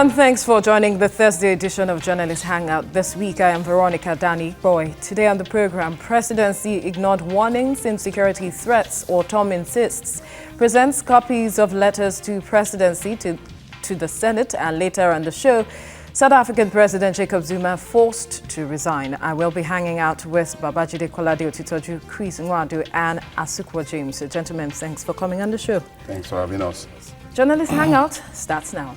everyone, thanks for joining the Thursday edition of Journalist Hangout. This week I am Veronica Danny Boy. Today on the program, Presidency ignored warnings in security threats. Ortom insists, presents copies of letters to Presidency to the Senate, and later on the show, South African President Jacob Zuma forced to resign. I will be hanging out with Babajide Kolade Otitoju, Chris Nwadu, and Asukwa James. So, gentlemen, thanks for coming on the show. Thanks for having us. Journalist Hangout starts now.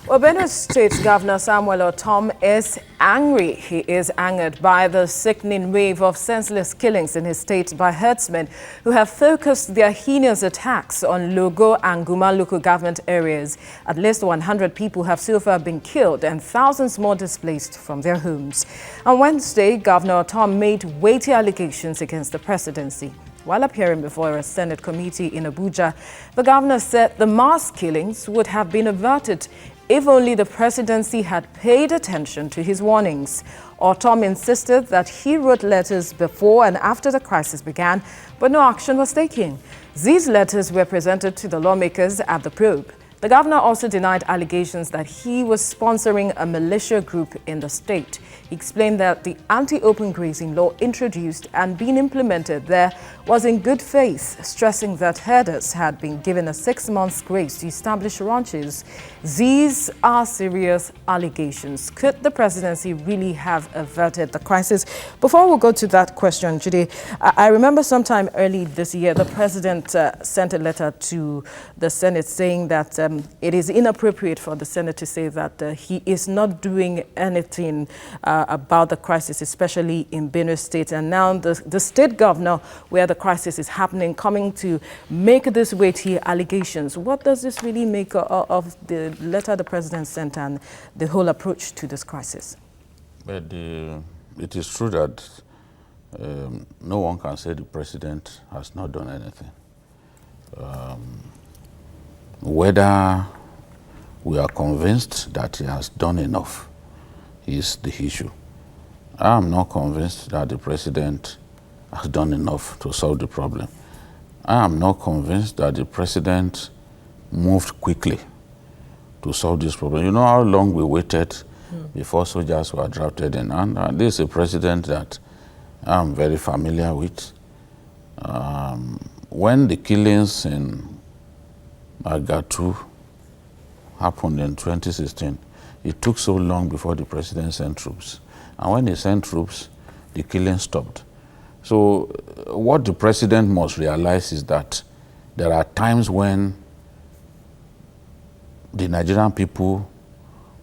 Well, Benue State Governor Samuel Ortom is angry. He is angered by the sickening wave of senseless killings in his state by herdsmen who have focused their heinous attacks on Logo and Guma local government areas. At least 100 people have so far been killed and thousands more displaced from their homes. On Wednesday, Governor Ortom made weighty allegations against the presidency. While appearing before a Senate committee in Abuja, the governor said the mass killings would have been averted if only the presidency had paid attention to his warnings. Ortom insisted that he wrote letters before and after the crisis began, but no action was taken. These letters were presented to the lawmakers at the probe. The governor also denied allegations that he was sponsoring a militia group in the state. He explained that the anti-open grazing law introduced and being implemented there was in good faith, stressing that herders had been given a 6-month grace to establish ranches. These are serious allegations. Could the presidency really have averted the crisis? Before we go to that question, Judy, I remember sometime early this year, the president sent a letter to the Senate saying that it is inappropriate for the Senate to say that he is not doing anything about the crisis, especially in Benue State. And now the state governor, where the crisis is happening, coming to make this weighty allegations. What does this really make of the letter the president sent and the whole approach to this crisis? But it is true that no one can say the president has not done anything. Whether we are convinced that he has done enough is the issue. I am not convinced that the president has done enough to solve the problem. I am not convinced that the president moved quickly to solve this problem. You know how long we waited before soldiers were drafted in? And this is a president that I'm very familiar with. When the killings in Agatu happened in 2016, it took so long before the president sent troops. And when he sent troops, the killing stopped. So what the president must realize is that there are times when the Nigerian people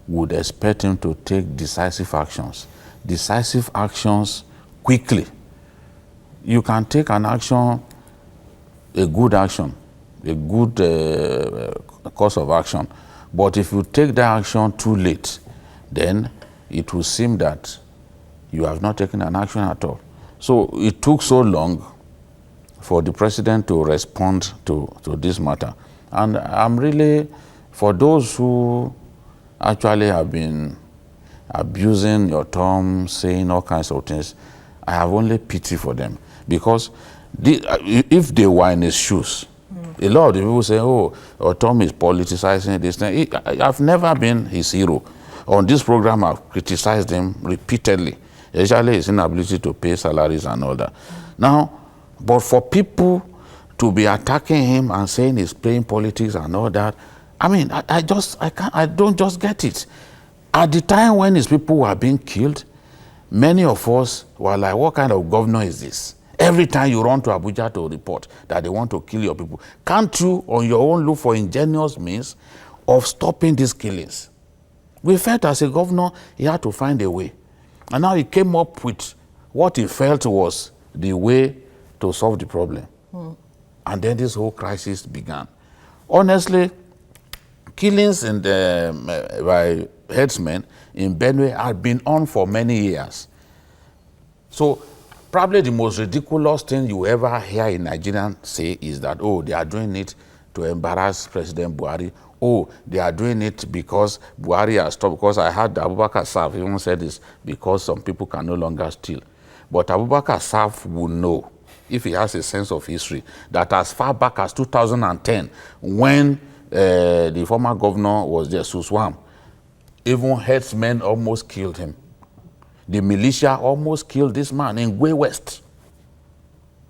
would expect him to take decisive actions quickly. You can take an action, a good action, a good course of action, but if you take that action too late, then it will seem that you have not taken an action at all. So it took so long for the president to respond to this matter. And I'm really, for those who actually have been abusing your term, saying all kinds of things, I have only pity for them. Because if they were in his shoes, a lot of the people say, oh, Ortom is politicizing this thing. I've never been his hero. On this program, I've criticized him repeatedly, especially his inability to pay salaries and all that. Now, but for people to be attacking him and saying he's playing politics and all that, I mean, I don't just get it. At the time when his people were being killed, many of us were like, what kind of governor is this? Every time you run to Abuja to report that they want to kill your people, can't you on your own look for ingenious means of stopping these killings? We felt as a governor, he had to find a way. And now he came up with what he felt was the way to solve the problem. And then this whole crisis began. Honestly, killings by herdsmen in Benue had been on for many years. So probably the most ridiculous thing you ever hear in Nigerians say is that, oh, they are doing it to embarrass President Buhari. Oh, they are doing it because Buhari has stopped. Because I heard Abubakar Saf even said this, because some people can no longer steal. But Abubakar Saf will know, if he has a sense of history, that as far back as 2010, when the former governor was there, Suswam, even herdsmen almost killed him. The militia almost killed this man in Gwe West.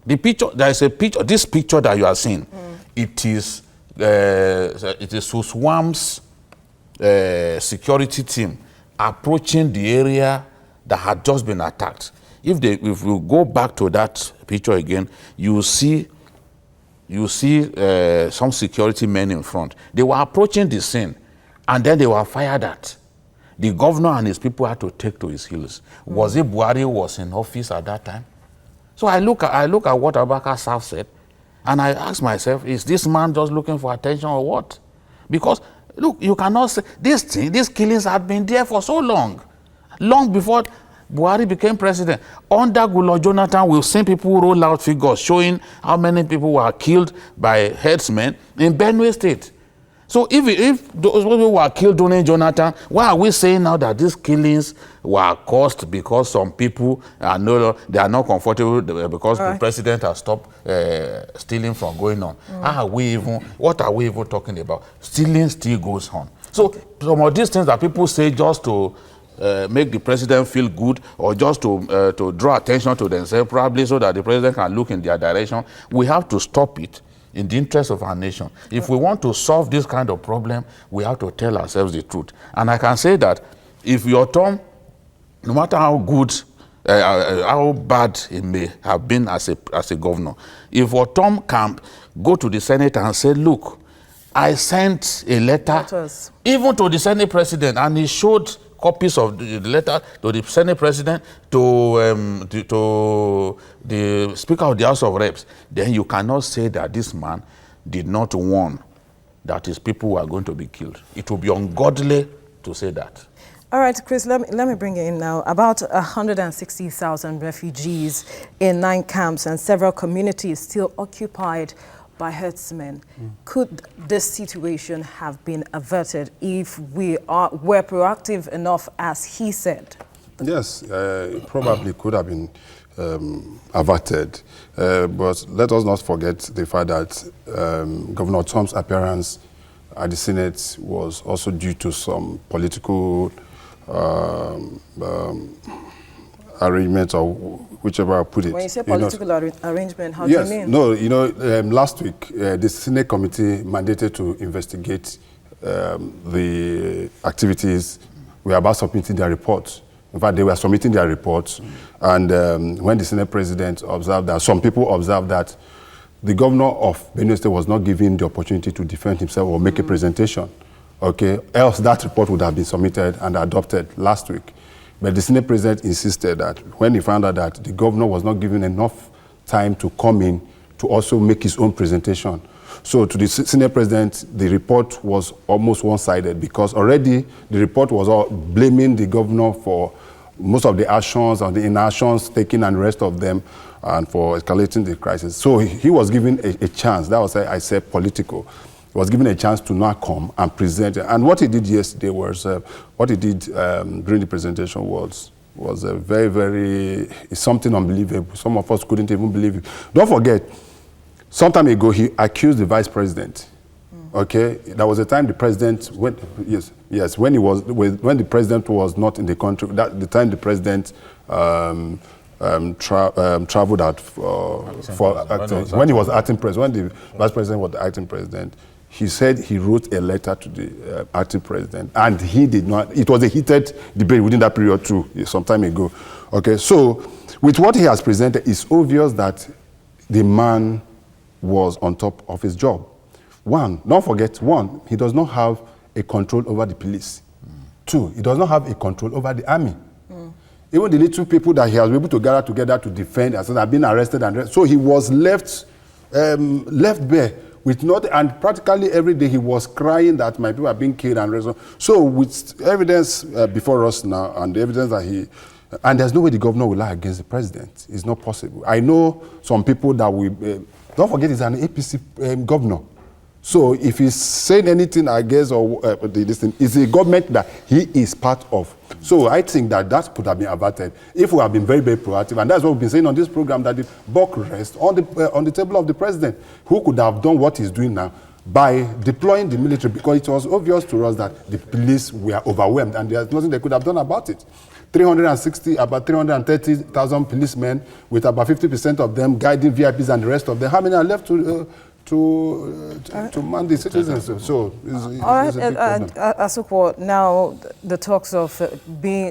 The picture, there is a picture, this picture that you are seeing, it is Suswam's security team approaching the area that had just been attacked. If we go back to that picture again, you see some security men in front. They were approaching the scene, and then they were fired at. The governor and his people had to take to his heels. Was it Buhari who was in office at that time? So I look at what Abubakar Saf said, and I ask myself, is this man just looking for attention or what? Because, look, you cannot say, these killings had been there for so long. Long before Buhari became president. Under Goodluck Jonathan, we've seen people roll out figures showing how many people were killed by herdsmen in Benue State. So if those people were killed during Jonathan, why are we saying now that these killings were caused because some people are not comfortable because the president has stopped stealing from going on? What are we even talking about? Stealing still goes on. So some of these things that people say just to make the president feel good, or just to draw attention to themselves, probably so that the president can look in their direction, we have to stop it in the interest of our nation. If we want to solve this kind of problem, we have to tell ourselves the truth. And I can say that if your term, no matter how good, how bad it may have been as a governor, if Ortom can go to the Senate and say, look, I sent a letter even to the Senate president, and he showed copies of the letter to the Senate president, to the Speaker of the House of Reps, then you cannot say that this man did not warn that his people were going to be killed. It would be ungodly to say that. All right, Chris, let me bring you in now. About 160,000 refugees in 9 camps and several communities still occupied by herdsmen. Could this situation have been averted if we were proactive enough, as he said? Yes, it probably could have been averted. But let us not forget the fact that Governor Ortom's appearance at the Senate was also due to some political arrangement, or whichever I put it. When you say political arrangement, how do you mean? No, last week, the Senate committee mandated to investigate the activities. We were about submitting their reports. In fact, they were submitting their reports. And when the Senate president observed that, some people observed that the governor of Benue State was not given the opportunity to defend himself or make a presentation. Okay, else that report would have been submitted and adopted last week. But the Senate president insisted that when he found out that the governor was not given enough time to come in to also make his own presentation. So to the Senate president, the report was almost one-sided, because already the report was all blaming the governor for most of the actions and the inactions taken and the rest of them, and for escalating the crisis. So he was given a chance. That was, I said, political. He was given a chance to now come and present. And what he did yesterday was, what he did during the presentation was very, very, something unbelievable. Some of us couldn't even believe it. Don't forget, some time ago, he accused the vice president. Okay, there was a time the president when the president was not in the country. The time the president traveled out for acting, when he was acting president, when the vice president was the acting president, he said he wrote a letter to the acting president, and he did not. It was a heated debate within that period too, some time ago. Okay, so with what he has presented, it's obvious that the man was on top of his job. One, don't forget, one, he does not have a control over the police. Two, he does not have a control over the army. Even the little people that he has been able to gather together to defend as have been arrested, and so he was left bare with nothing, and practically every day he was crying that my people are being killed and so with evidence before us now, and the evidence that and there's no way the governor will lie against the president. It's not possible. I know some people that don't forget he's an APC governor. So if he's saying anything, I guess, or this thing, it's a government that he is part of. So I think that could have been averted if we have been very, very proactive. And that's what we've been saying on this program, that the buck rests on the table of the president, who could have done what he's doing now by deploying the military, because it was obvious to us that the police were overwhelmed and there's nothing they could have done about it. About 330,000 policemen, with about 50% of them guiding VIPs and the rest of them. How many are left to man the citizens? So it's a big problem. Asukwo, now the talks of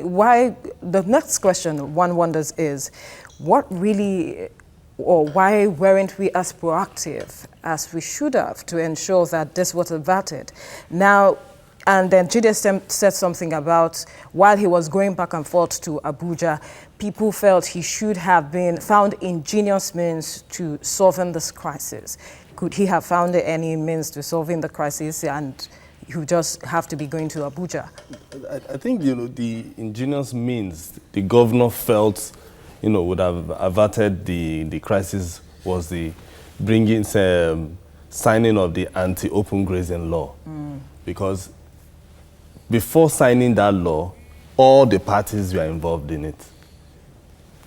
why, the next question one wonders is, what really, or why weren't we as proactive as we should have to ensure that this was averted? Now, and then Jide said something about, while he was going back and forth to Abuja, people felt he should have found ingenious means to solving this crisis. Could he have found any means to solving the crisis, and you just have to be going to Abuja? I think, the ingenious means the governor felt, would have averted the crisis was the signing of the anti-open grazing law. Because before signing that law, all the parties were involved in it.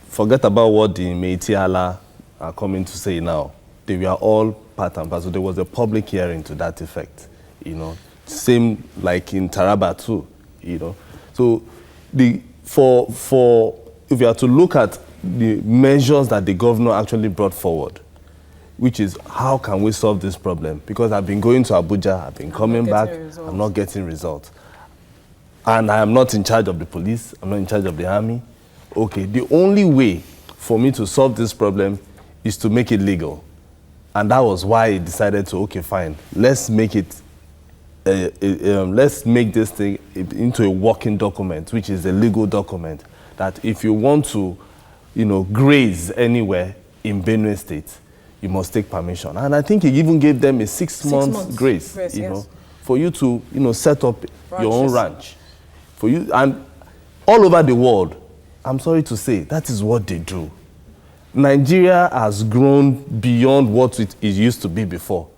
Forget about what the Métis Allah are coming to say now. They were all part and parcel. There was a public hearing to that effect. Same like in Taraba too. So if you are to look at the measures that the governor actually brought forward, which is how can we solve this problem? Because I've been going to Abuja, I've been coming back, I'm not getting results. And I am not in charge of the police, I'm not in charge of the army. Okay, the only way for me to solve this problem is to make it legal. And that was why he decided to, okay, fine, let's make it, let's make this thing into a working document, which is a legal document, that if you want to, graze anywhere in Benue State, you must take permission. And I think he even gave them a 6 months grace, yes, for you to, set up your own ranch. For you, and all over the world, I'm sorry to say, that is what they do. Nigeria has grown beyond what it used to be before.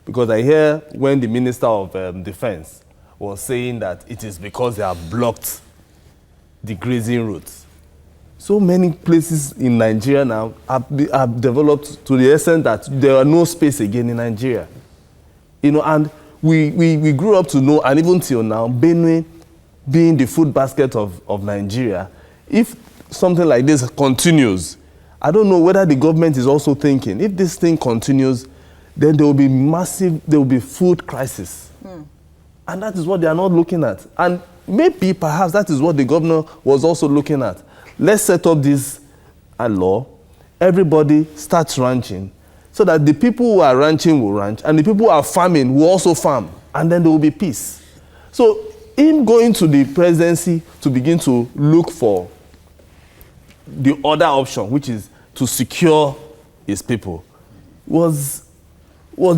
Because I hear when the Minister of Defense was saying that it is because they have blocked the grazing routes. So many places in Nigeria now have developed to the extent that there are no space again in Nigeria. And we grew up to know, and even till now, Benue being the food basket of Nigeria, if something like this continues, I don't know whether the government is also thinking, if this thing continues, then there will be food crisis. And that is what they are not looking at. And maybe, perhaps, that is what the governor was also looking at. Let's set up this law, everybody starts ranching, so that the people who are ranching will ranch, and the people who are farming will also farm, and then there will be peace. So, him going to the presidency to begin to look for the other option, which is to secure his people, was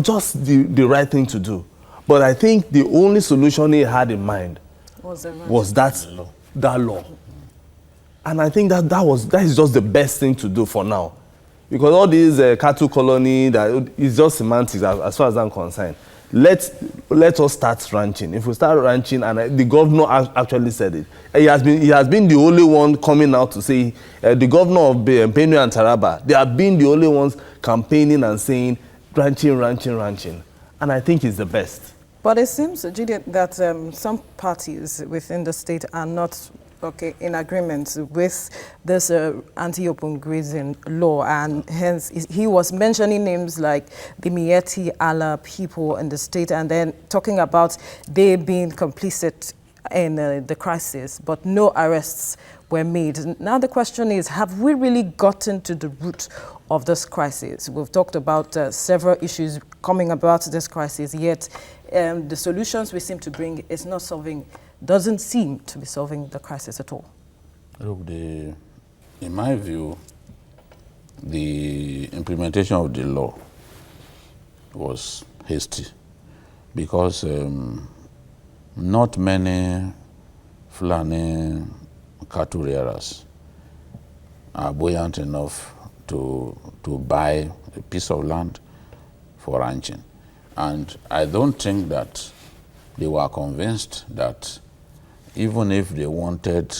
just the right thing to do. But I think the only solution he had in mind was that law. And I think that is just the best thing to do for now. Because all these cattle colony, that is just semantics as far as I'm concerned. Let us start ranching. If we start ranching, and the governor actually said it, he has been the only one coming out to say, the governor of Benue and Taraba, they have been the only ones campaigning and saying ranching. And I think it's the best. But it seems, Jide, that some parties within the state are not in agreement with this anti-open grazing law, and hence he was mentioning names like the Métis Allah people in the state, and then talking about they being complicit in the crisis, but no arrests were made. Now the question is, have we really gotten to the root of this crisis? We've talked about several issues coming about this crisis, yet the solutions we seem to bring doesn't seem to be solving the crisis at all. Look, in my view, the implementation of the law was hasty because not many Fulani cattle rearers are buoyant enough to buy a piece of land for ranching. And I don't think that they were convinced that even if they wanted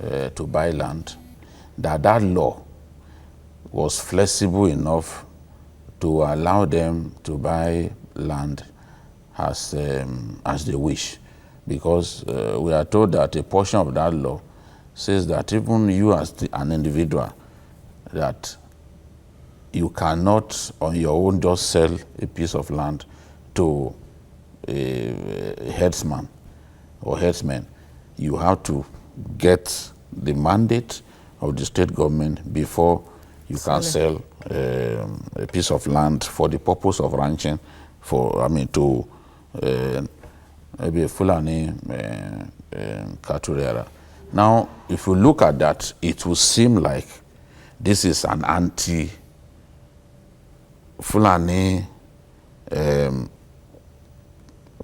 to buy land, that law was flexible enough to allow them to buy land as they wish. Because we are told that a portion of that law says that even you as an individual, that you cannot on your own just sell a piece of land to a headsman or headsmen. You have to get the mandate of the state government before you can sell a piece of land for the purpose of ranching, to maybe a Fulani cattle. Now, if you look at that, it will seem like this is an anti-Fulani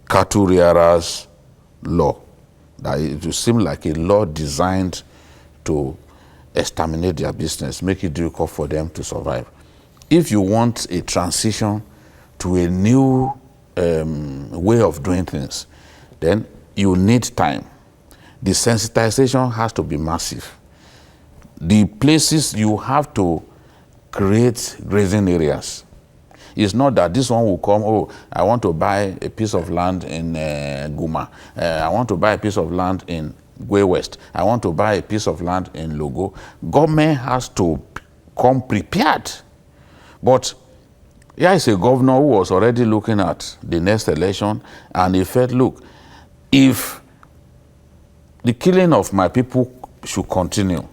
cattle rearers law. That it will seem like a law designed to exterminate their business, make it difficult for them to survive. If you want a transition to a new way of doing things, then you need time. The sensitization has to be massive. The places you have to create grazing areas. It's not that this one will come, oh, I want to buy a piece of land in Guma. I want to buy a piece of land in Gwe West. I want to buy a piece of land in Logo. Government has to come prepared. But here is a governor who was already looking at the next election, and he felt, look, if the killing of my people should continue,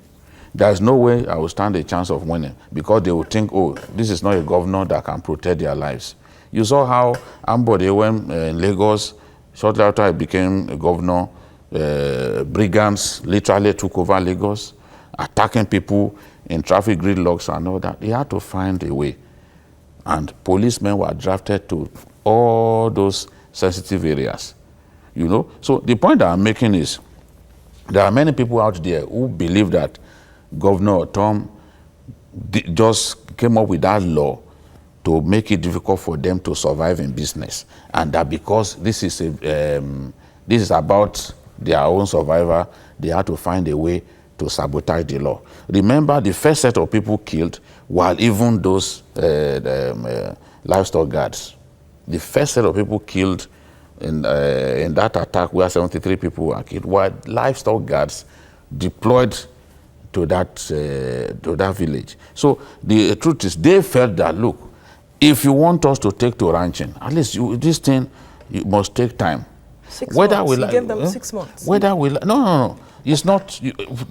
there's no way I will stand a chance of winning, because they will think, oh, this is not a governor that can protect their lives. You saw how Ambode went in Lagos, shortly after he became a governor, brigands literally took over Lagos, attacking people in traffic gridlocks and all that. He had to find a way. And policemen were drafted to all those sensitive areas. You know? So the point that I'm making is, there are many people out there who believe that Governor Ortom just came up with that law to make it difficult for them to survive in business, and that because this is about their own survival, they had to find a way to sabotage the law. Remember, the first set of people killed were even those livestock guards. The first set of people killed in that attack, where 73 people were killed, were livestock guards deployed to that village. So the truth is, they felt that, look, if you want us to take to ranching, at least this thing, you must take time. 6 months. You gave them 6 months. No. It's not.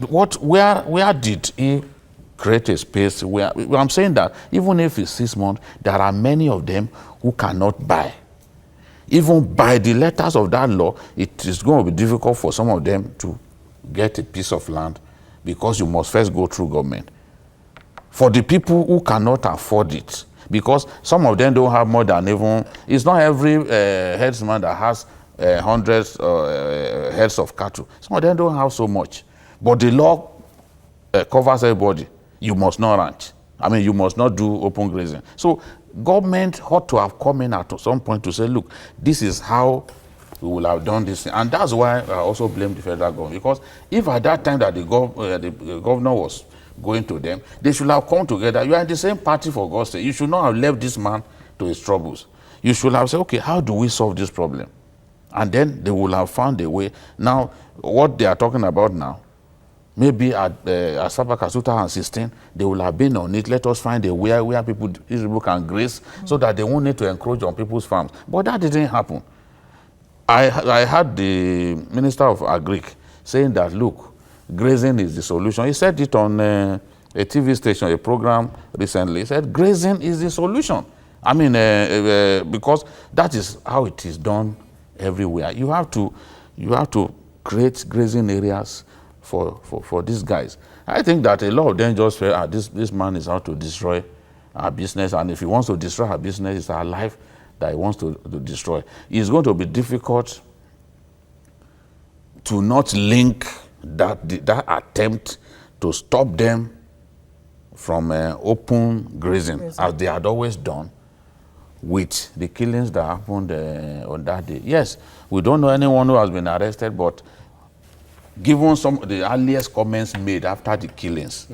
Where did he create a space where? I'm saying that even if it's 6 months, there are many of them who cannot buy. Even by the letters of that law, it is going to be difficult for some of them to get a piece of land, because you must first go through government. For the people who cannot afford it, because some of them don't have more than even, it's not every headsman that has hundreds heads of cattle. Some of them don't have so much. But the law covers everybody. You must not ranch. You must not do open grazing. So government ought to have come in at some point to say, look, this is how we will have done this. And that's why I also blame the federal government. Because if at that time that the governor was going to them, they should have come together. You are in the same party, for God's sake. You should not have left this man to his troubles. You should have said, okay, how do we solve this problem? And then they will have found a way. Now, what they are talking about now, maybe at Sabaka 2016, they will have been on it. Let us find a way where these people can graze, so that they won't need to encroach on people's farms. But that didn't happen. I had the Minister of Agric saying that, look, grazing is the solution. He said it on a TV station, a program recently. He said grazing is the solution. Because that is how it is done everywhere. You have to create grazing areas for these guys. I think that a lot of them just feel, this man is out to destroy our business, and if he wants to destroy our business, it's our life that he wants to destroy. It's going to be difficult to not link that attempt to stop them from open grazing, as they had always done, with the killings that happened on that day. Yes, we don't know anyone who has been arrested, but given some of the earliest comments made after the killings,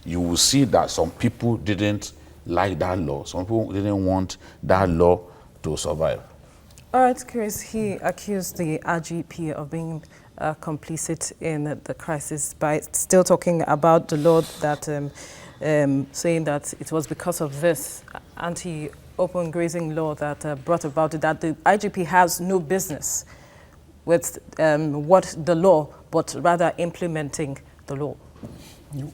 you will see that some people didn't like that law. Some people didn't want that law to survive. All right, Chris, he accused the RGP of being complicit in the crisis by still talking about the law that, saying that it was because of this anti-open grazing law that brought about it, that the IGP has no business with what the law, but rather implementing the law.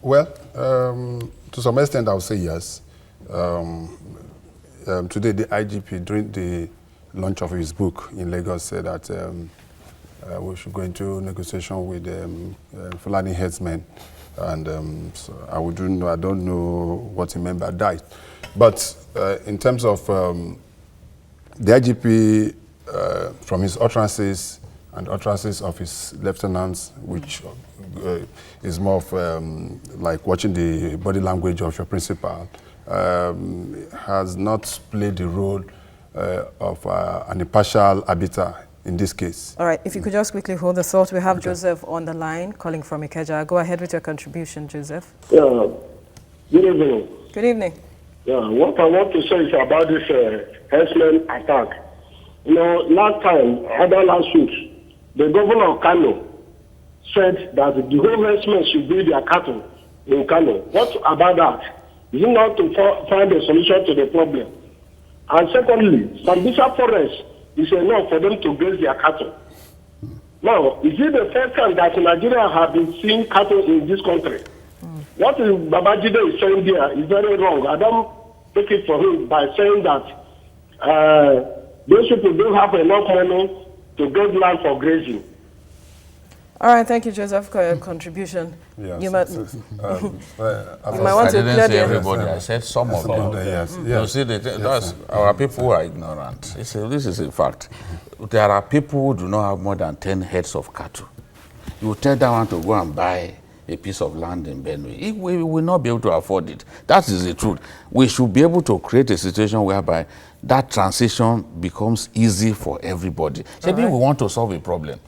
Well, to some extent, I would say yes. Today, the IGP, during the launch of his book in Lagos, said that we should go into negotiation with Fulani headsmen, and so I don't know what he meant by that. But in terms of the IGP, from his utterances and utterances of his lieutenants, which is more of like watching the body language of your principal, has not played the role of an impartial arbiter in this case. All right, if you could just quickly hold the thought. We have Joseph on the line calling from Ikeja. Go ahead with your contribution, Joseph. Yeah, good evening. Good evening. Yeah, what I want to say is about this herdsmen attack. You know, last week, the governor of Kano said that the whole herdsmen should be their cattle in Kano. What about that? Is it not to find a solution to the problem? And secondly, Sambisa Forest is enough for them to graze their cattle. Now, is it the first time that Nigeria have been seeing cattle in this country? What Babajide is saying there is very wrong. I don't take it for him by saying that those people don't have enough money to get land for grazing. All right, thank you, Joseph, for your contribution. Yes, you might, you might want to clear say the... everybody. I said some of them. Yes, You see, our people who are ignorant. This is a fact. There are people who do not have more than 10 heads of cattle. You tell that one to go and buy a piece of land in Benue. We will not be able to afford it. That is the truth. We should be able to create a situation whereby that transition becomes easy for everybody. Maybe we want to solve a problem.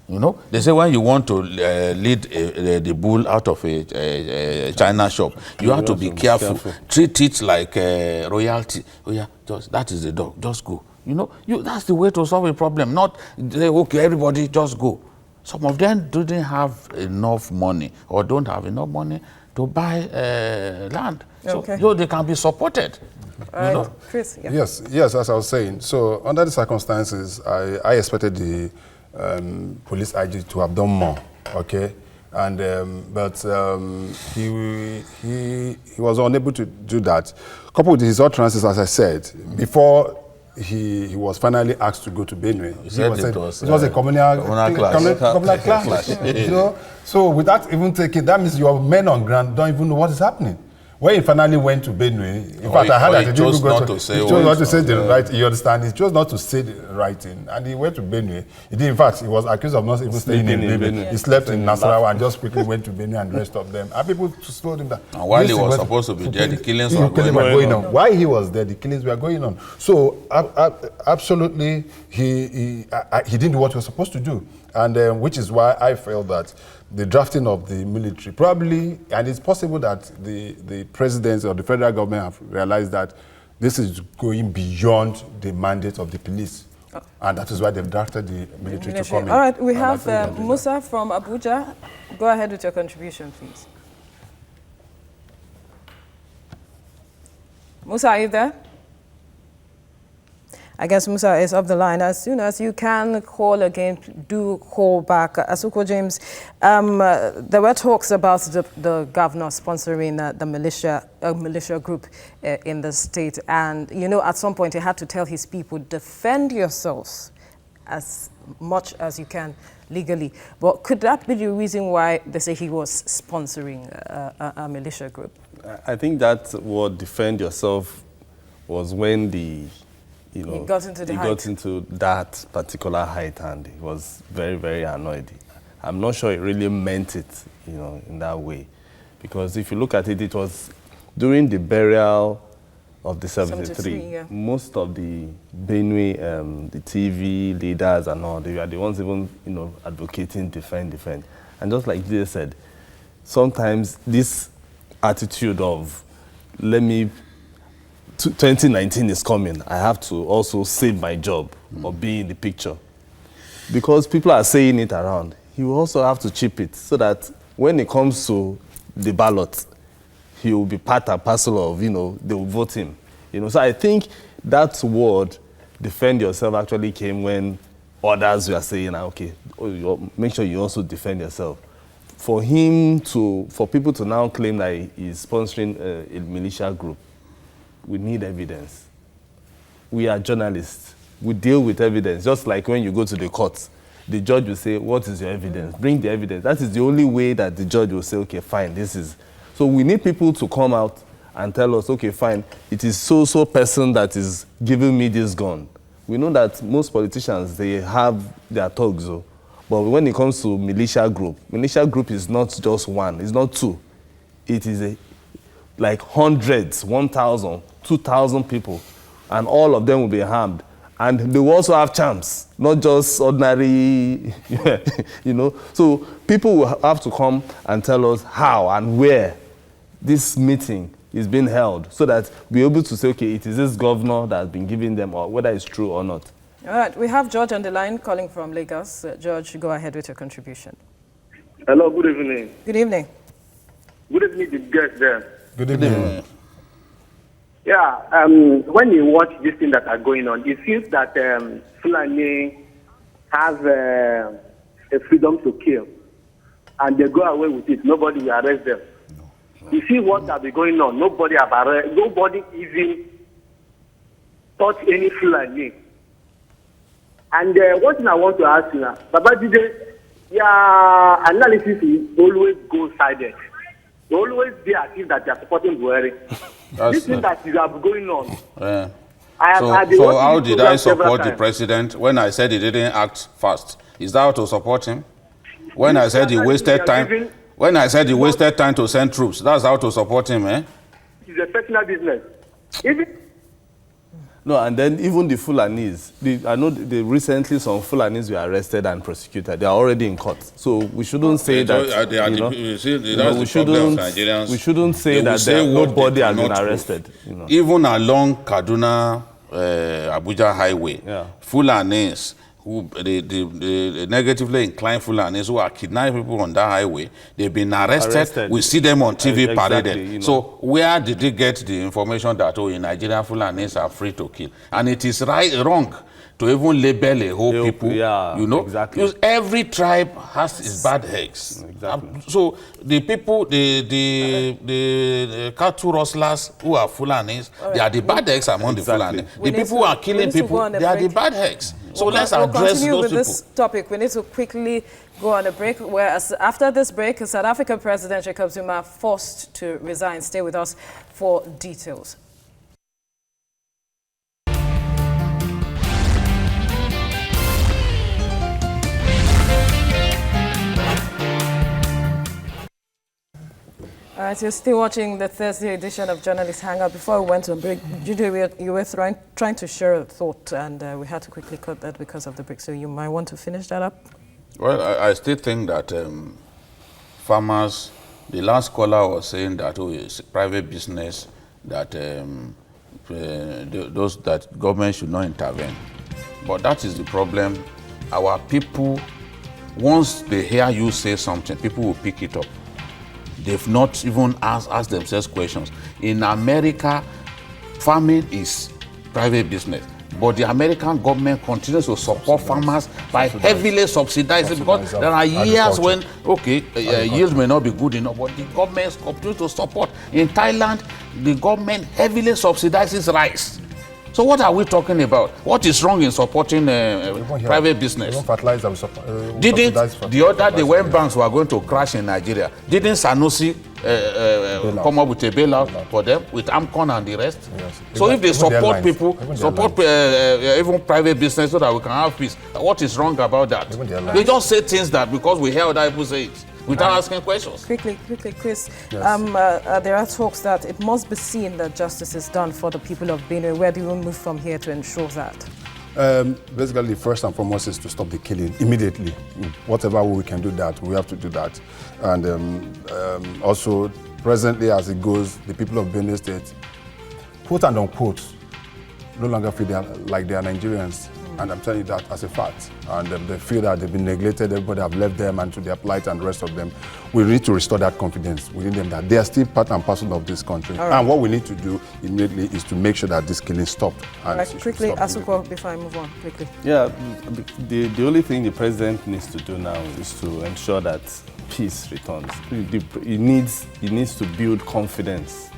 You know, they say when you want to lead the bull out of a China shop, you have to be careful. Treat it like royalty. Oh yeah, that is the dog. Just go. You know, that's the way to solve a problem. Not say, okay, everybody just go. Some of them didn't have enough money or don't have enough money to buy land. Okay. So they can be supported. All right, Chris. Yeah. Yes, as I was saying. So under the circumstances, I expected the police IG to have done more, okay, and but he was unable to do that. Coupled with his utterances, as I said before, he was finally asked to go to Benue. It was a communal clash. So without even taking, that means your men on ground don't even know what is happening. When he finally went to Benue, in fact, I heard that he chose not to say the right. You understand? He chose not to say the right thing, and he went to Benue. He did, in fact, he was accused of not even staying in Benue. Yeah. He slept in Nasarawa and just quickly went to Benue and the rest of them. And people told him that. And while he was supposed to be there, the killings were going on. While he was there, the killings were going on. So absolutely, he didn't do what he was supposed to do, and which is why I felt that the drafting of the military probably, and it's possible that the presidency or the federal government have realized that this is going beyond the mandate of the police. And that is why they've drafted the military to come in. All right, we have Musa from Abuja. Go ahead with your contribution, please. Musa, are you there? I guess Musa is off the line. As soon as you can call again, do call back. Asuko James, there were talks about the governor sponsoring the militia group in the state. And, you know, at some point he had to tell his people, defend yourselves as much as you can legally. But could that be the reason why they say he was sponsoring a militia group? I think that word defend yourself was when he got into that particular height, and he was very, very annoyed. I'm not sure he really meant it, in that way. Because if you look at it, it was during the burial of the 73. Yeah. Most of the Benue, the TV leaders and all, they are the ones even, advocating defend. And just like they said, sometimes this attitude of, 2019 is coming, I have to also save my job or be in the picture. Because people are saying it around, he will also have to chip it so that when it comes to the ballot, he will be part and parcel of, they will vote him. So I think that word, defend yourself, actually came when others were saying, okay, make sure you also defend yourself. For people to now claim that he's sponsoring a militia group, we need evidence. We are journalists. We deal with evidence. Just like when you go to the court, the judge will say, what is your evidence? Bring the evidence. That is the only way that the judge will say, okay, fine, this is. So we need people to come out and tell us, okay, fine, it is so person that is giving me this gun. We know that most politicians, they have their thugs, but when it comes to militia group is not just one, it's not two. It is like hundreds, 1,000, 2,000 people, and all of them will be harmed. And they will also have champs, not just ordinary, So people will have to come and tell us how and where this meeting is being held so that we're able to say, okay, it is this governor that has been giving them, or whether it's true or not. All right, we have George on the line calling from Lagos. George, go ahead with your contribution. Hello, good evening. Good evening. Good evening, the guest there. Good evening. Yeah, when you watch these things that are going on, it feels that Fulani has a freedom to kill, and they go away with it. Nobody will arrest them. You see what has been going on. Nobody even touched any Fulani. And one thing I want to ask you now, Baba Jide, your analysis is always go-sided. You always be as if that you are supporting Buhari. This thing that is going on. So how did I support the president when I said he didn't act fast? Is that how to support him? When I said he wasted time, to send troops, that's how to support him, eh? It's a personal business. No, and then even the Fulanis, I know recently some Fulanis were arrested and prosecuted. They are already in court. So we shouldn't say that, we shouldn't say that nobody has been arrested. Even along Kaduna, Abuja highway, Fulanis, the negatively inclined Fulanis who are kidnapping people on that highway, they've been arrested. We see them on TV paraded. So where did they get the information that, in Nigeria, Fulanis are free to kill? And it is wrong to even label a whole people, Exactly. Because every tribe has its bad eggs. Exactly. So the people, the cattle rustlers who are Fulanis, they are the bad eggs among the Fulani. The people who are killing people, they are the bad eggs. So let's address continue those with people. this topic. We need to quickly go on a break. Whereas after this break, South African President Jacob Zuma forced to resign. Stay with us for details. All right, you're still watching the Thursday edition of Journalist Hangout. Before we went on break, Jude, you were trying to share a thought, and we had to quickly cut that because of the break. So you might want to finish that up? Well, I still think that farmers, the last caller was saying that it's private business, that that government should not intervene. But that is the problem. Our people, once they hear you say something, people will pick it up. They've not even asked themselves questions. In America, farming is private business. But the American government continues to support farmers by heavily subsidizing, because there are years when, yields may not be good enough, but the government continues to support. In Thailand, the government heavily subsidizes rice. So what are we talking about? What is wrong in supporting private business? Didn't the other day when banks were going to crash in Nigeria, didn't Sanusi come up with a bailout for them with Amcon and the rest? Yes. So if they support people, support even private business so that we can have peace, what is wrong about that? They just say things that because we hear other people say it. without asking questions. Quickly, Chris. Yes. There are talks that it must be seen that justice is done for the people of Benue. Where do you move from here to ensure that? Basically, first and foremost is to stop the killing immediately. Whatever way we can do that, we have to do that. And also, presently as it goes, the people of Benue State, quote and unquote, no longer feel like they are Nigerians. And I'm telling you that as a fact. And they feel that they've been neglected, everybody have left them and to their plight and the rest of them. We need to restore that confidence within them that they are still part and parcel of this country. Right. And what we need to do immediately is to make sure that this killing stopped. And quickly, Asuko, before I move on, quickly. Yeah, the only thing the president needs to do now is to ensure that peace returns. He needs to build confidence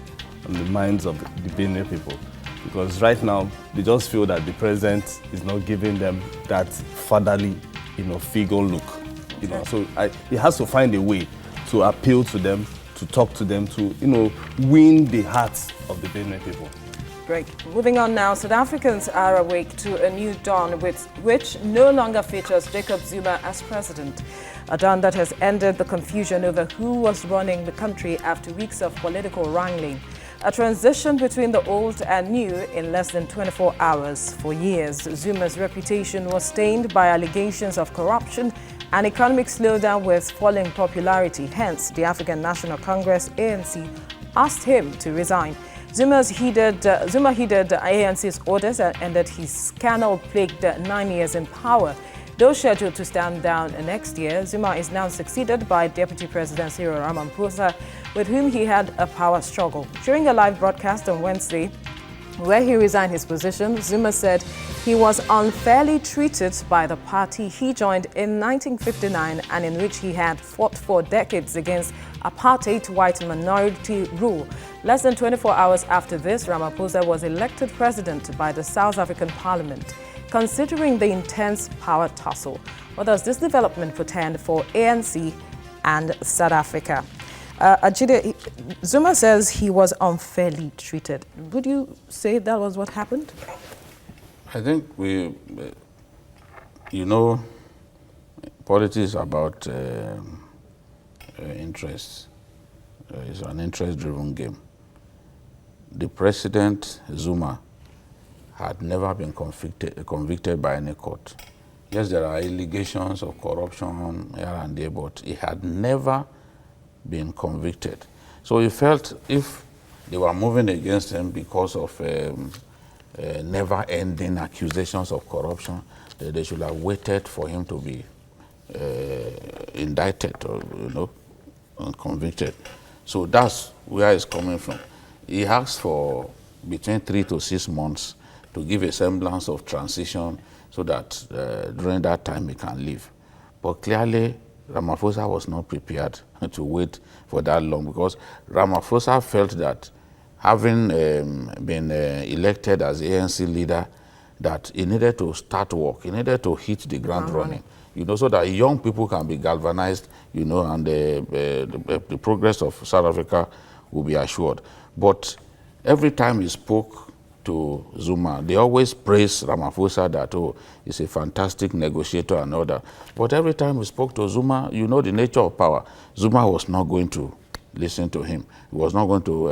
in the minds of the Benue people. Because right now, they just feel that the president is not giving them that fatherly, figure look. So he has to find a way to appeal to them, to talk to them, to, win the hearts of the Benue people. Great. Moving on now, South Africans are awake to a new dawn which no longer features Jacob Zuma as president. A dawn that has ended the confusion over who was running the country after weeks of political wrangling. A transition between the old and new in less than 24 hours. For years, Zuma's reputation was stained by allegations of corruption and economic slowdown with falling popularity. Hence, the African National Congress, ANC, asked him to resign. Zuma heeded ANC's orders and ended his scandal-plagued 9 years in power. Though scheduled to stand down next year, Zuma is now succeeded by Deputy President Cyril Ramaphosa, with whom he had a power struggle. During a live broadcast on Wednesday, where he resigned his position, Zuma said he was unfairly treated by the party he joined in 1959 and in which he had fought for decades against apartheid white minority rule. Less than 24 hours after this, Ramaphosa was elected president by the South African Parliament. Considering the intense power tussle, what does this development portend for ANC and South Africa? Ajide, Zuma says he was unfairly treated. Would you say that was what happened? I think politics is about interests. It's an interest-driven game. The president, Zuma, had never been convicted by any court. Yes, there are allegations of corruption here and there, but he had never been convicted. So he felt if they were moving against him because of never-ending accusations of corruption, that they should have waited for him to be indicted or, convicted. So that's where it's coming from. He asked for between 3 to 6 months to give a semblance of transition so that during that time he can leave. But clearly, Ramaphosa was not prepared to wait for that long because Ramaphosa felt that having been elected as ANC leader, that he needed to start work, he needed to hit the ground running, so that young people can be galvanized, and the progress of South Africa will be assured. But every time he spoke to Zuma, they always praise Ramaphosa that, he's a fantastic negotiator and all that. But every time we spoke to Zuma, the nature of power, Zuma was not going to listen to him. He was not going to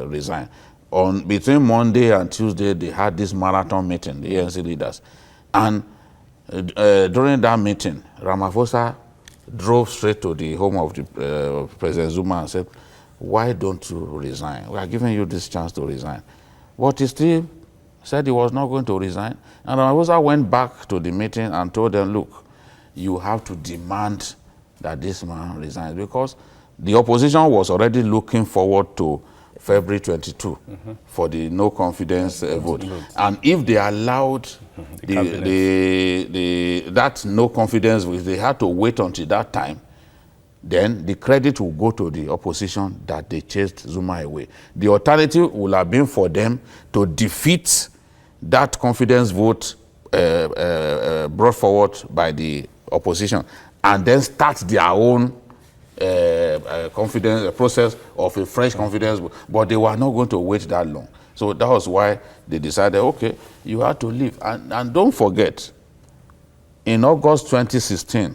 resign. Between Monday and Tuesday, they had this marathon meeting, the ANC leaders. And during that meeting, Ramaphosa drove straight to the home of the President Zuma and said, "Why don't you resign? We are giving you this chance to resign." But he still said he was not going to resign. And Ramaphosa went back to the meeting and told them, look, you have to demand that this man resigns because the opposition was already looking forward to February 22 for the no confidence vote. And if they allowed that no confidence vote, they had to wait until that time, then the credit will go to the opposition that they chased Zuma away. The alternative would have been for them to defeat that confidence vote brought forward by the opposition and then start their own confidence process of a fresh confidence vote. But they were not going to wait that long. So that was why they decided, okay, you have to leave. And don't forget, in August 2016,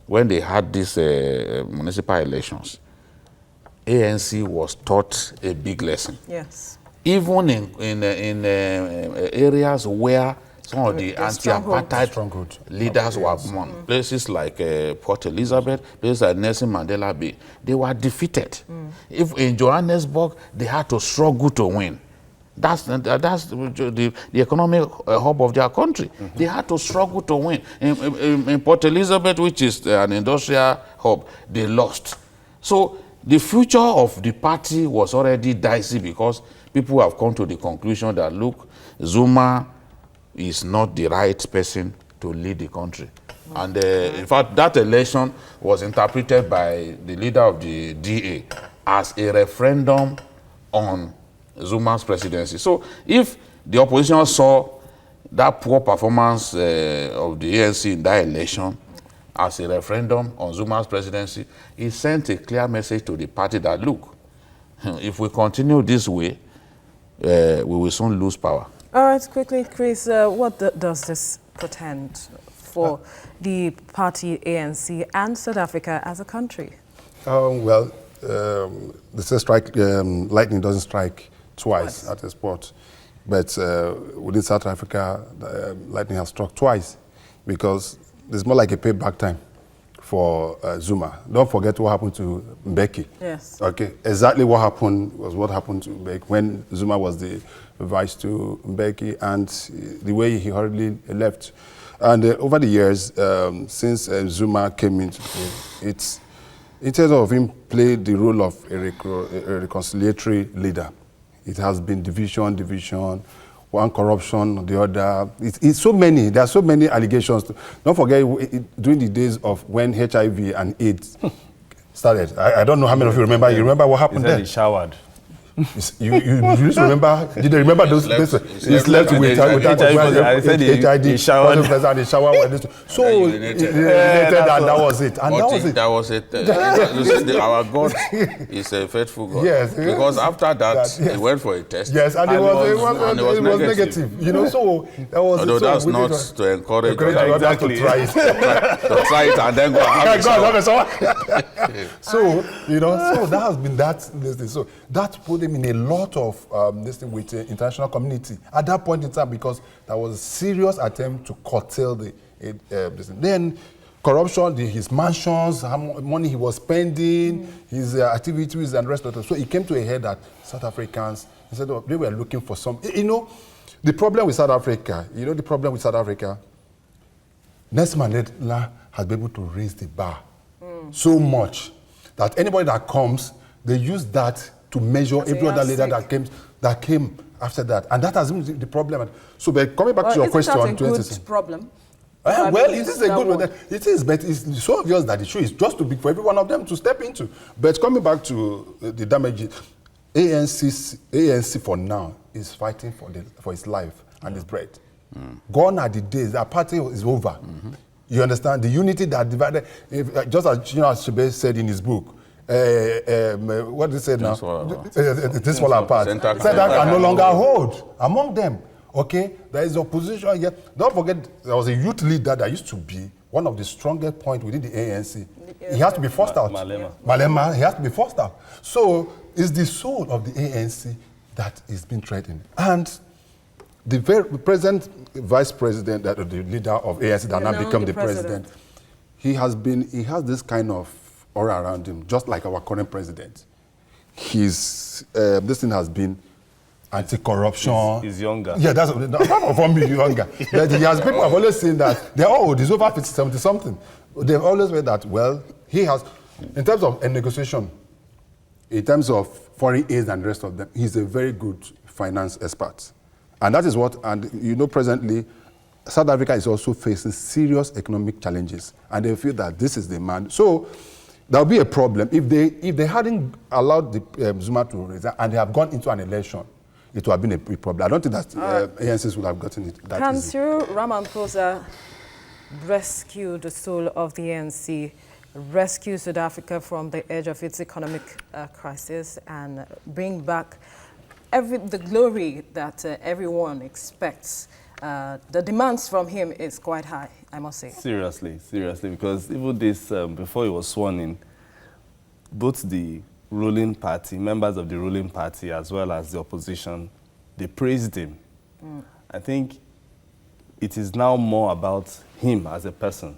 when they had these municipal elections, ANC was taught a big lesson. Yes. Even in areas where some of the anti-apartheid leaders were born, places like Port Elizabeth, places like Nelson Mandela Bay, they were defeated. If in Johannesburg, they had to struggle to win. That's the economic hub of their country. They had to struggle to win. In Port Elizabeth, which is an industrial hub, they lost. So the future of the party was already dicey because people have come to the conclusion that, look, Zuma is not the right person to lead the country. And in fact, that election was interpreted by the leader of the DA as a referendum on Zuma's presidency. So if the opposition saw that poor performance of the ANC in that election as a referendum on Zuma's presidency, it sent a clear message to the party that, look, if we continue this way, we will soon lose power. All right, quickly, Chris, what does this portend for the party ANC and South Africa as a country? Well, they say lightning doesn't strike twice at a spot. But within South Africa, lightning has struck twice because it's more like a payback time for Zuma. Don't forget what happened to Mbeki. Yes. Okay, exactly what happened was what happened to Mbeki when Zuma was the vice to Mbeki, and the way he hurriedly left. And over the years, since Zuma came into play, instead of him played the role of a reconciliatory leader, it has been division, one corruption, the other. It's so many. There are so many allegations. Don't forget, during the days of when HIV and AIDS started. I don't know how many of you remember. You remember what happened there? He showered. You just remember? Did you remember those days? He slept with I said he showered. And he showered. So that was it. And that was it. Our God is a faithful God. Yes. Because after that, he went for a test. Yes, and it was negative. You know, so that was. Although that's not to encourage exactly. to try it. To try it and then go and have it. So, you know, so that has been that. So that put him in a lot of this thing with the international community at that point in time, because there was a serious attempt to curtail the this thing. Then corruption, his mansions, how much money he was spending, his activities and rest of it. So it came to a head that South Africans, instead of, they were looking for some, you know, the problem with South Africa, Nelson Mandela has been able to raise the bar so much that anybody that comes, they use that to measure every other leader that came after that. And that has been the problem. So but coming back to your question. Isn't that a good problem? Well, it is a good one. It is, but it's so obvious that the issue is just too big for every one of them to step into. But coming back to the damage, ANC for now is fighting for its life and its bread. Gone are the days. That party is over. You understand? The unity that divided, just as Shebe said in his book, what did he say now? This fall apart. Center can no longer hold among them. Okay, there is opposition here. Don't forget, there was a youth leader that used to be one of the strongest points within the ANC. He has to be forced out. Malema, he has to be forced out. So it's the soul of the ANC that is being threatened. And the present vice president, the leader of ANC that now become the president, he has this kind of aura around him, just like our current president. This thing has been anti-corruption. He's younger. Yeah, that's apart from me, younger. But people have always seen that they're old. He's over 50, 70 something. They've always said that. Well, he has, in terms of a negotiation, in terms of foreign aid and the rest of them, he's a very good finance expert, and that is what. And you know, presently, South Africa is also facing serious economic challenges, and they feel that this is the man. So there will be a problem if they hadn't allowed the Zuma to resign and they have gone into an election. It would have been a big problem. I don't think that ANCs would have gotten it that Can easy. Cyril Ramaphosa rescue the soul of the ANC, rescue South Africa from the edge of its economic crisis, and bring back the glory that everyone expects? The demands from him is quite high. I must say. Seriously, because even this, before he was sworn in, both the ruling party, members of the ruling party, as well as the opposition, they praised him. I think it is now more about him as a person,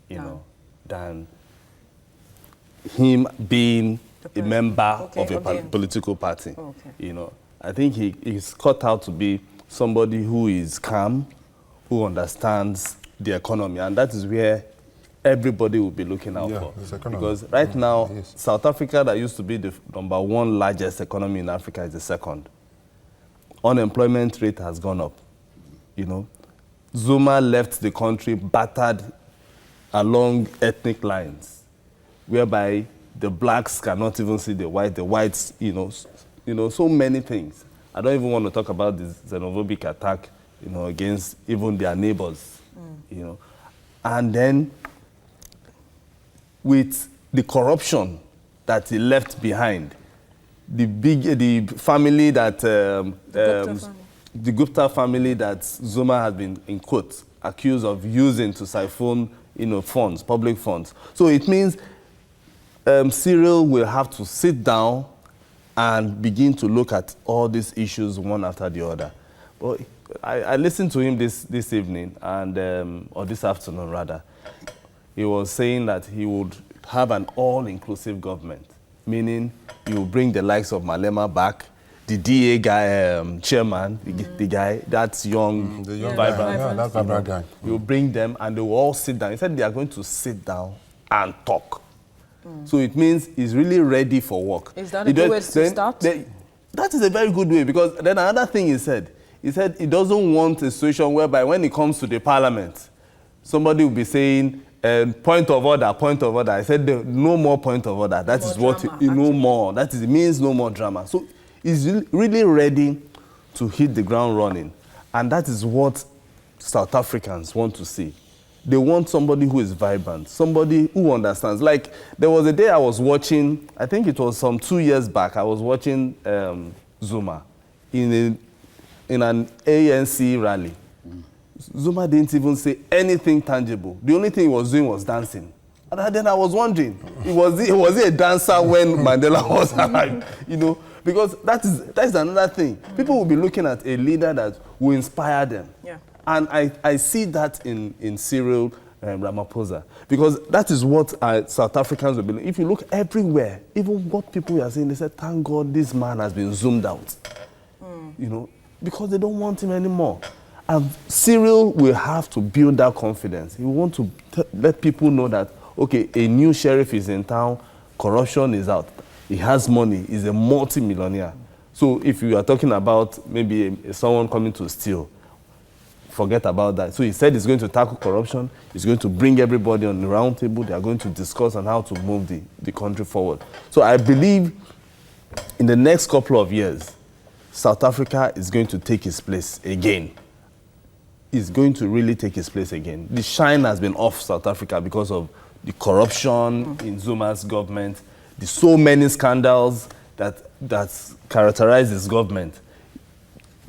you know, than him being a member of a political party. You know, I think he's cut out to be somebody who is calm, who understands the economy, and that is where everybody will be looking out for. Because right now, South Africa, that used to be the #1 largest economy in Africa, is the second. Unemployment rate has gone up. You know, Zuma left the country battered along ethnic lines, whereby the blacks cannot even see the whites, you know, so many things. I don't even want to talk about this xenophobic attack, you know, against even their neighbors, you know. And then with the corruption that he left behind, the family that, the Gupta family that Zuma has been, in quotes, accused of using to siphon, you know, funds, public funds. So it means Cyril will have to sit down and begin to look at all these issues one after the other. But I listened to him this evening, and or this afternoon rather. He was saying that he would have an all-inclusive government, meaning you will bring the likes of Malema back, the DA guy, chairman, the guy, that's young, vibrant. That's vibrant guy. You will bring them, and they will all sit down. He said they are going to sit down and talk. So it means he's really ready for work. Is that a good way to start? That is a very good way, because then another thing he said he doesn't want a situation whereby when it comes to the parliament, somebody will be saying, point of order, point of order. I said, no more point of order. That is what, no more. That is, it means no more drama. So he's really ready to hit the ground running. And that is what South Africans want to see. They want somebody who is vibrant, somebody who understands. Like, there was a day I was watching, I think it was some 2 years back, I was watching Zuma in an ANC rally. Zuma didn't even say anything tangible. The only thing he was doing was dancing. And then I was wondering, was he a dancer when Mandela was alive? You know, because that is another thing. People will be looking at a leader that will inspire them. Yeah. And I see that in Cyril Ramaphosa, because that is what South Africans will be doing. If you look everywhere, even what people are saying, they say, thank God this man has been zoomed out. You know, because they don't want him anymore. And Cyril will have to build that confidence. He will want to let people know that, okay, a new sheriff is in town, corruption is out, he has money, he's a multi-millionaire. So if you are talking about maybe someone coming to steal, forget about that. So he said he's going to tackle corruption, he's going to bring everybody on the round table, they are going to discuss on how to move the country forward. So I believe in the next couple of years, South Africa is going to take its place again. Is going to really take its place again. The shine has been off South Africa because of the corruption in Zuma's government, the so many scandals that characterize this government.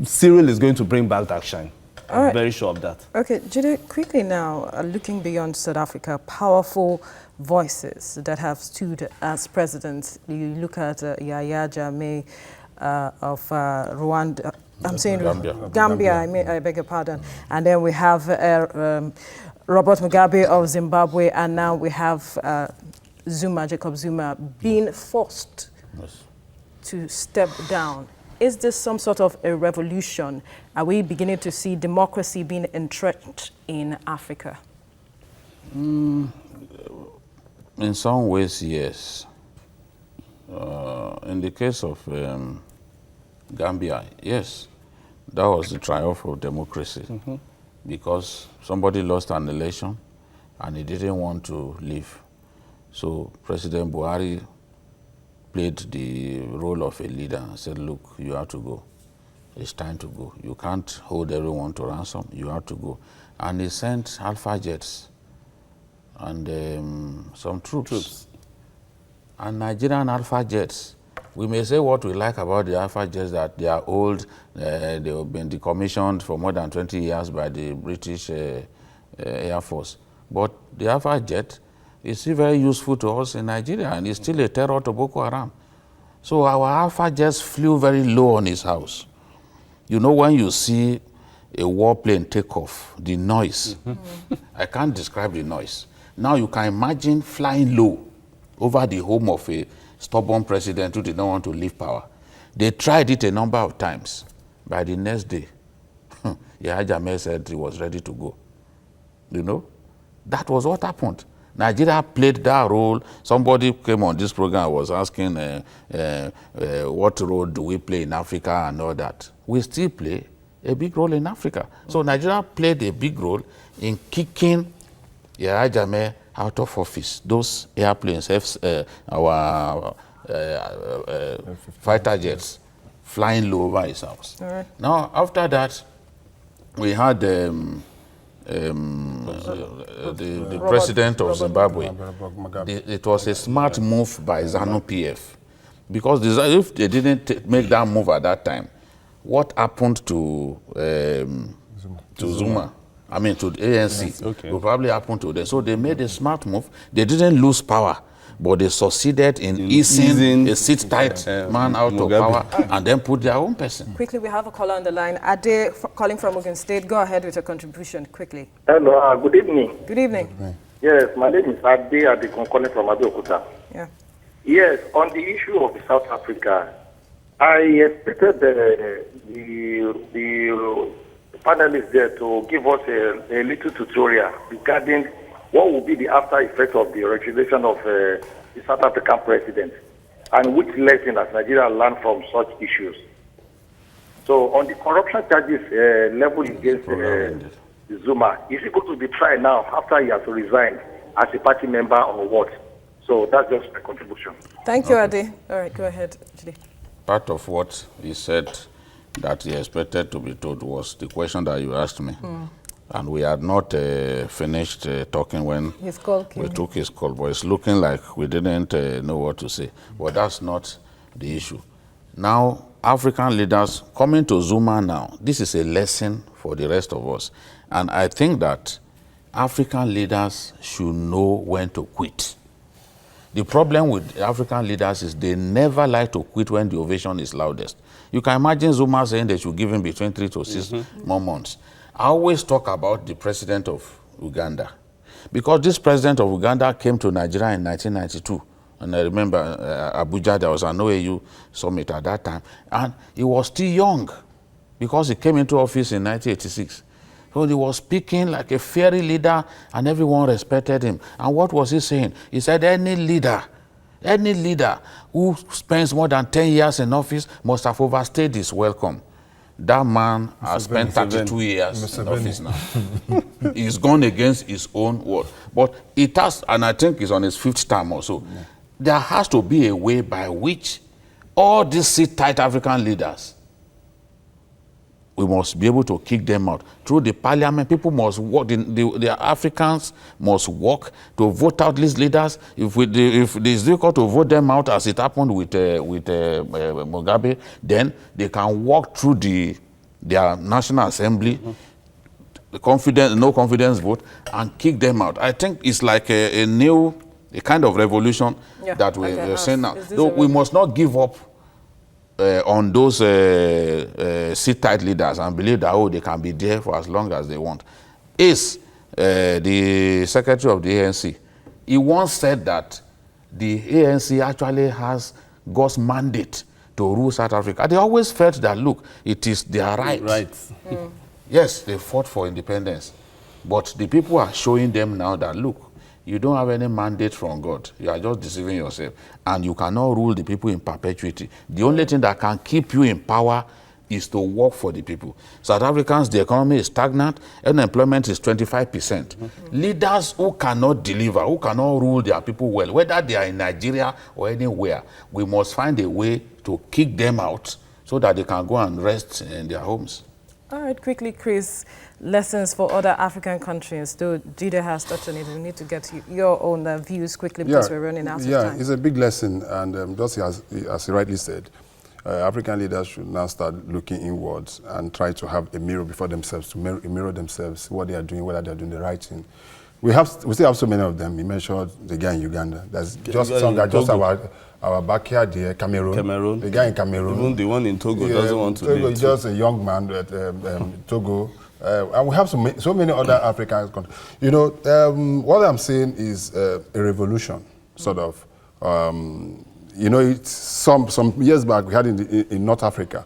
Cyril is going to bring back that shine. I'm very sure of that. Okay, Jide, quickly now, looking beyond South Africa, powerful voices that have stood as presidents. You look at Yahya Jammeh of Rwanda. I'm saying Gambia. I beg your pardon. And then we have Robert Mugabe of Zimbabwe, and now we have Jacob Zuma being forced to step down. Is this some sort of a revolution? Are we beginning to see democracy being entrenched in Africa? In some ways, yes. In the case of Gambia, yes, that was the triumph of democracy, because somebody lost an election and he didn't want to leave. So President Buhari played the role of a leader and said, look, you have to go. It's time to go. You can't hold everyone to ransom. You have to go. And he sent Alpha jets and some troops. And Nigerian Alpha jets, we may say what we like about the Alpha jets, that they are old, they have been decommissioned for more than 20 years by the British Air Force. But the Alpha jet is still very useful to us in Nigeria, and it's still a terror to Boko Haram. So our Alpha jets flew very low on his house. You know, when you see a warplane take off, the noise, I can't describe the noise. Now you can imagine flying low over the home of a stubborn president who did not want to leave power. They tried it a number of times. By the next day, Yahya Jammeh said he was ready to go. You know, that was what happened. Nigeria played that role. Somebody came on this program and was asking what role do we play in Africa and all that. We still play a big role in Africa. So Nigeria played a big role in kicking Yahya Jammeh out of office. Those airplanes, our fighter jets, flying low over his house. All right. Now, after that, we had the president of Zimbabwe. It was a smart move by ZANU-PF. Because if they didn't make that move at that time, what happened to Zuma? I mean, to the ANC, will probably happen to them. So they made a smart move. They didn't lose power, but they succeeded in easing a sit-tight man out of power and then put their own person. Quickly, we have a caller on the line. Ade, calling from Ogun State. Go ahead with your contribution, quickly. Hello, good evening. Good evening. Yes, my name is Ade. I'm calling from Abeokuta. Yeah. Yes, on the issue of South Africa, I expected the panelists there to give us a little tutorial regarding what will be the after effect of the registration of the South African president and which lesson has Nigeria learned from such issues. So on the corruption charges level against Zuma, is he going to be tried now after he has resigned as a party member or what? So that's just my contribution. Thank you, Ade. All right, go ahead, Judy. Part of what he said that he expected to be told was the question that you asked me. And we had not finished talking when we took his call. But it's looking like we didn't know what to say. But that's not the issue. Now, African leaders coming to Zuma now, this is a lesson for the rest of us. And I think that African leaders should know when to quit. The problem with African leaders is they never like to quit when the ovation is loudest. You can imagine Zuma saying they should give him between 3 to 6 more months. I always talk about the president of Uganda. Because this president of Uganda came to Nigeria in 1992. And I remember Abuja, there was an OAU summit at that time. And he was still young because he came into office in 1986. So he was speaking like a fiery leader and everyone respected him. And what was he saying? He said any leader who spends more than 10 years in office must have overstayed his welcome. That man has spent 32 years in office now. He's gone against his own word. But it has, and I think he's on his 5th term or so. Yeah. There has to be a way by which all these sit-tight African leaders, we must be able to kick them out. Through the parliament, people must work, the Africans must work to vote out these leaders. If it is difficult to vote them out, as it happened with Mugabe, then they can walk through their National Assembly, no confidence vote, and kick them out. I think it's like a kind of revolution that we're seeing now. Though we must not give up on those sit-tight leaders and believe that, they can be there for as long as they want. Is the secretary of the ANC, he once said that the ANC actually has God's mandate to rule South Africa. They always felt that, look, it is their right. Yes, they fought for independence. But the people are showing them now that, look, you don't have any mandate from God. You are just deceiving yourself. And you cannot rule the people in perpetuity. The only thing that can keep you in power is to work for the people. South Africans, the economy is stagnant. Unemployment is 25%. Leaders who cannot deliver, who cannot rule their people well, whether they are in Nigeria or anywhere, we must find a way to kick them out so that they can go and rest in their homes. All right, quickly, Chris, lessons for other African countries. Though Jide has touched on it, we need to get your own views quickly because we're running out of time. Yeah, it's a big lesson, and just as he rightly said, African leaders should now start looking inwards and try to have a mirror before themselves, to mirror themselves, what they are doing, whether they are doing the right thing. We still have so many of them. You mentioned the guy in Uganda. There's just some guy just our backyard here, Cameroon. The guy in Cameroon. Even the one in Togo doesn't want to Togo leave. is just a young man at Togo. And we have so many other African countries. You know, what I'm saying is a revolution, sort of. You know, it's some years back we had in North Africa.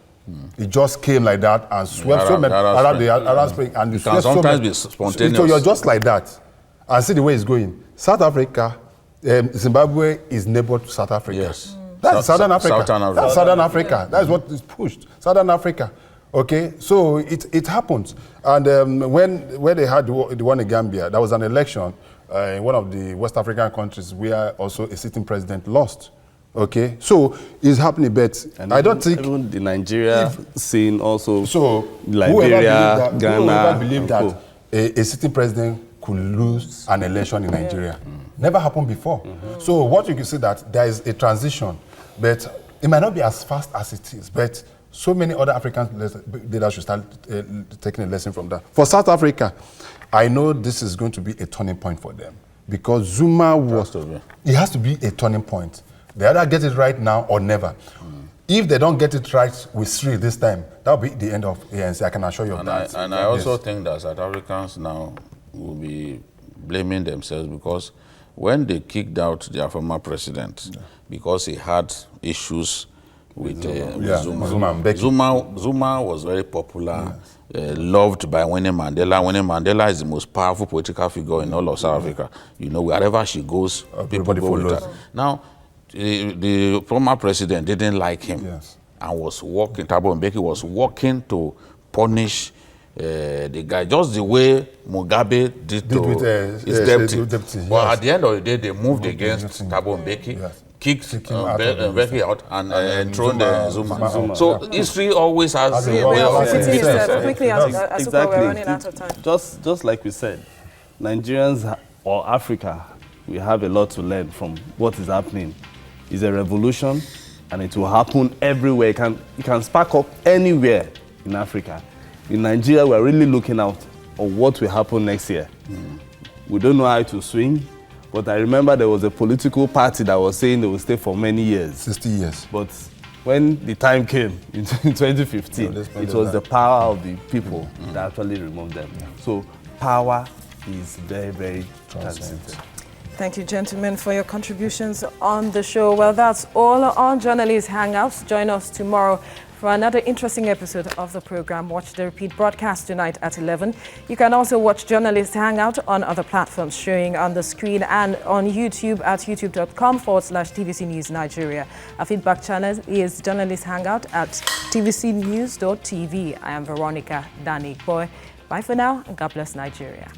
It just came like that and swept so many around the Arab Spring, and it can sometimes be spontaneous. So you're just like that, and see the way it's going. South Africa, Zimbabwe is neighbor to South Africa. Yes, that's Southern Africa. That's Southern Africa. That's what is pushed. Southern Africa. Okay, so it happens, and when they had the one in Gambia, there was an election in one of the West African countries where also a sitting president lost. Okay, so it's happening, but and I don't think even the Nigeria scene also. So Liberia, Ghana, whoever believed that a sitting president could lose an election in Nigeria, never happened before. So what you can see that there is a transition, but it might not be as fast as it is, but so many other African leaders should start taking a lesson from that. For South Africa, I know this is going to be a turning point for them because Zuma it has to be a turning point. They either get it right now or never. If they don't get it right with Sri this time, that will be the end of ANC. I can assure you of that. I also think that South Africans now will be blaming themselves because when they kicked out their former president because he had issues with Zuma was very popular, loved by Winnie Mandela. Winnie Mandela is the most powerful political figure in all of South Africa. You know, wherever she goes, people go with her. Now, the former president didn't like him and was working, Thabo Mbeki was working to punish the guy, just the way Mugabe did to his deputy. But at the end of the day, they moved against Thabo Mbeki, kicked Mbeki out and thrown Zuma. So history always has a way of quickly as we're running out of time. Just like we said, Nigerians or Africa, we have a lot to learn from what is happening. It's a revolution, and it will happen everywhere. It can spark up anywhere in Africa. In Nigeria, we're really looking out on what will happen next year. We don't know how it will swing, but I remember there was a political party that was saying they will stay for many years. 60 years. But when the time came in 2015, it was the power of the people that actually removed them. So power is very, very transcendent. Thank you, gentlemen, for your contributions on the show. Well, that's all on Journalist Hangouts. Join us tomorrow for another interesting episode of the program. Watch the repeat broadcast tonight at 11. You can also watch Journalist Hangout on other platforms showing on the screen and on YouTube at youtube.com/TVC News Nigeria. Our feedback channel is Journalist Hangout at tvcnews.tv. I am Veronica Dani Boy. Bye for now, and God bless Nigeria.